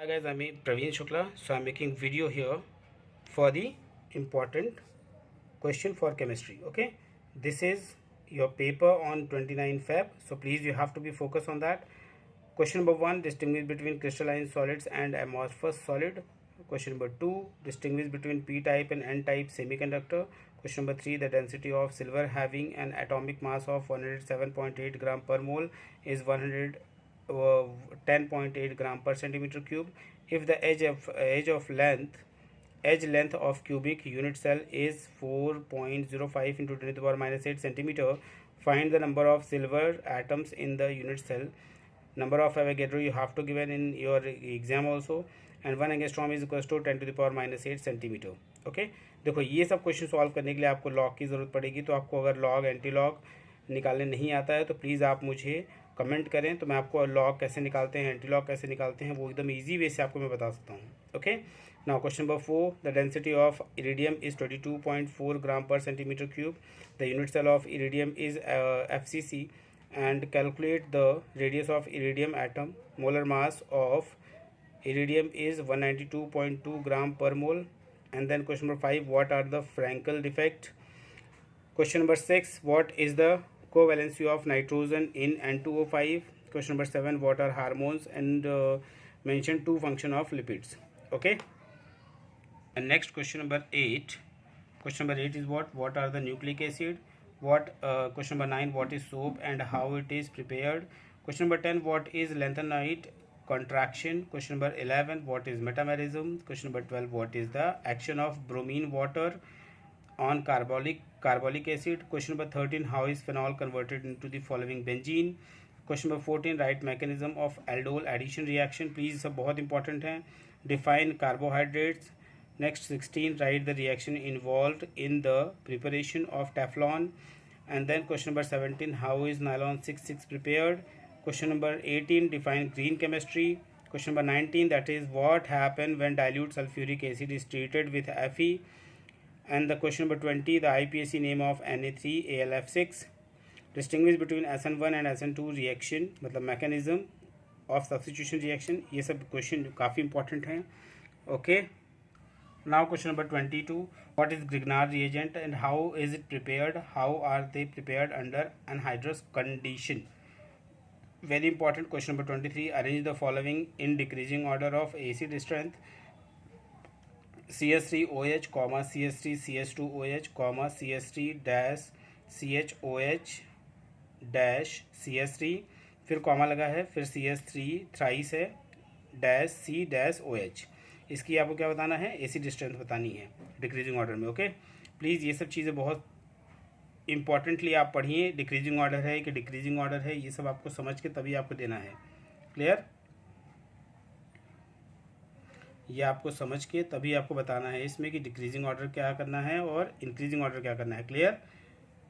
Hi guys, I'm Praveen Shukla. So I'm making video here for the important question for chemistry. Okay, this is your paper on 29 Feb. So please, you have to be focused on that. Question number 1: distinguish between crystalline solids and amorphous solid. Question number 2: distinguish between p-type and n-type semiconductor. Question number 3: the density of silver having an atomic mass of 107.8 gram per mole is 10.8 gram per centimeter cube. If the edge length of cubic unit cell is 4.05 into 10 to the power minus 8 centimeter, find the number of silver atoms in the unit cell. Number of Avogadro you have to given in your exam also, and 1 angstrom is equal to 10 to the power minus 8 centimetre. Okay, देखो ये सब question solve करने के लिए आपको log की ज़रूरत पड़ेगी. तो आपको अगर लॉग एंटी लॉग निकालने नहीं आता है तो प्लीज़ आप मुझे कमेंट करें, तो मैं आपको लॉग कैसे निकालते हैं, एंटी लॉग कैसे निकालते हैं, वो एकदम ईजी वे से आपको मैं बता सकता हूँ. Okay, now question number 4: the density of iridium is 22.4 gram per centimetre cube. The unit cell of iridium is FCC and calculate the radius of iridium atom. Molar mass of iridium is 192.2 gram per mole. And then question number 5: what are the Frankel defect? Question number 6: what is the covalency of nitrogen in N2O5? Question number 7: what are hormones? And mention two function of lipids. Okay, and next question number 8. Question number 8 is what are the nucleic acid? Question number 9: what is soap and how it is prepared? Question number 10: what is lanthanoid contraction? Question number 11: what is metamerism? Question number 12: what is the action of bromine water on carbolic acid? Question number 13: how is phenol converted into the following benzene? Question number 14: write mechanism of aldol addition reaction. Please सब बहुत important हैं. Define carbohydrates. Next 16: write the reaction involved in the preparation of Teflon. And then question number 17: how is nylon 66 prepared? Question number 18: define green chemistry. Question number 19: that is what happen when dilute sulfuric acid is treated with Fe. And the question number 20: the IPAC name of Na3AlF6. distinguish between SN1 and SN2 reaction, मतलब mechanism of substitution reaction. ये सब question काफ़ी important हैं. Okay, now question number 22: what is Grignard reagent and how is it prepared? How are they prepared under anhydrous condition? Very important. Question number 23: arrange the following in decreasing order of acid strength: CS3OH, CS3CH2OH, CS3-CHOH CS3, फिर comma लगा है, फिर CS3 thrice है, -C-OH. इसकी आपको क्या बताना है? एसिड स्ट्रेंथ बतानी है डिक्रीजिंग ऑर्डर में. ओके, प्लीज़ ये सब चीज़ें बहुत इंपॉर्टेंटली आप पढ़िए. डिक्रीजिंग ऑर्डर है कि डिक्रीजिंग ऑर्डर है, ये सब आपको समझ के तभी आपको देना है. क्लियर? ये आपको समझ के तभी आपको बताना है इसमें कि डिक्रीजिंग ऑर्डर क्या करना है और इंक्रीजिंग ऑर्डर क्या करना है. क्लियर?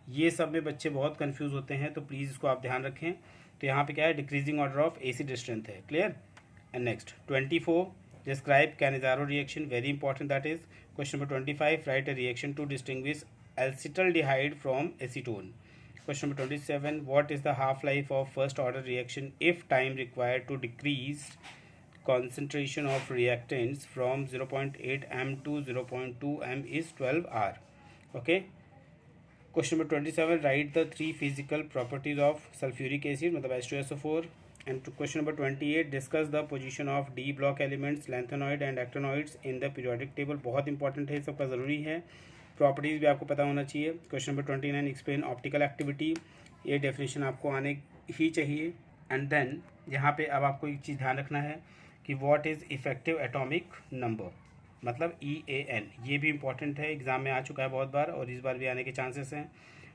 ये सब में बच्चे बहुत कंफ्यूज होते हैं, तो प्लीज़ इसको आप ध्यान रखें. तो यहाँ पे क्या है? Decreasing order of acid strength है. Clear? And next 24: describe Cannizzaro reaction. Very important, that is. Question number 25: write a reaction to distinguish acetaldehyde from acetone. Question number 27: what is the half-life of first order reaction if time required to decrease concentration of reactants from 0.8 m to 0.2 m is 12 hour. Okay. Question number 27: write the three physical properties of sulfuric acid, मतलब H2SO4. And question number 28: discuss the position of D block elements, lanthanoid and actinoids in the periodic table. बहुत important है, सबका ज़रूरी है. Properties भी आपको पता होना चाहिए. Question number 29: explain optical activity. ये डेफिनेशन आपको आने ही चाहिए. एंड देन यहाँ पे अब आपको एक चीज़ ध्यान रखना है कि what is effective atomic number, मतलब EAN. ये भी इंपॉर्टेंट है, एग्ज़ाम में आ चुका है बहुत बार और इस बार भी आने के चांसेस हैं.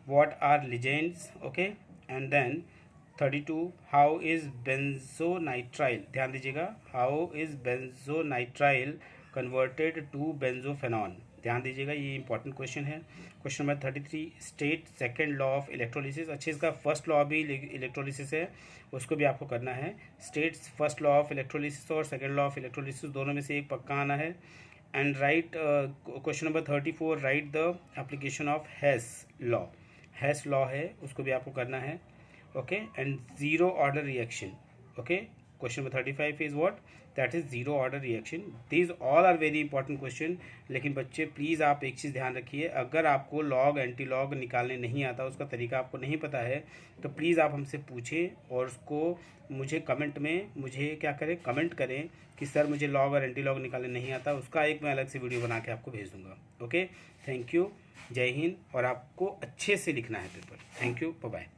What are ligands. Okay, and then 32: how is benzonitrile. ध्यान दीजिएगा, how is benzonitrile converted to benzophenone. ध्यान दीजिएगा, ये इंपॉर्टेंट क्वेश्चन है. Question number 33: state second law of electrolysis. अच्छे, इसका फर्स्ट लॉ भी इलेक्ट्रोलिसिस है, उसको भी आपको करना है. States first law of electrolysis और सेकेंड लॉ ऑफ इलेक्ट्रोलिसिस, दोनों में से एक पक्का आना है. And write question number 34: write the application of Hess law. Hess law है, उसको भी आपको करना है. Okay, and zero order reaction. Okay, question number 35 is what, that is zero order reaction. These all are very important question. लेकिन बच्चे please आप एक चीज़ ध्यान रखिए, अगर आपको लॉग एंटी लॉग निकालने नहीं आता, उसका तरीका आपको नहीं पता है, तो प्लीज़ आप हमसे पूछें और उसको मुझे कमेंट में मुझे क्या करें, कमेंट करें कि सर मुझे लॉग और एंटी लॉग निकालने नहीं आता। उसका एक मैं अलग से वीडियो बना के आपको भेज दूंगा। ओके, थैंक यू, जय हिंद। और आपको अच्छे से लिखना है paper. Thank you, bye bye.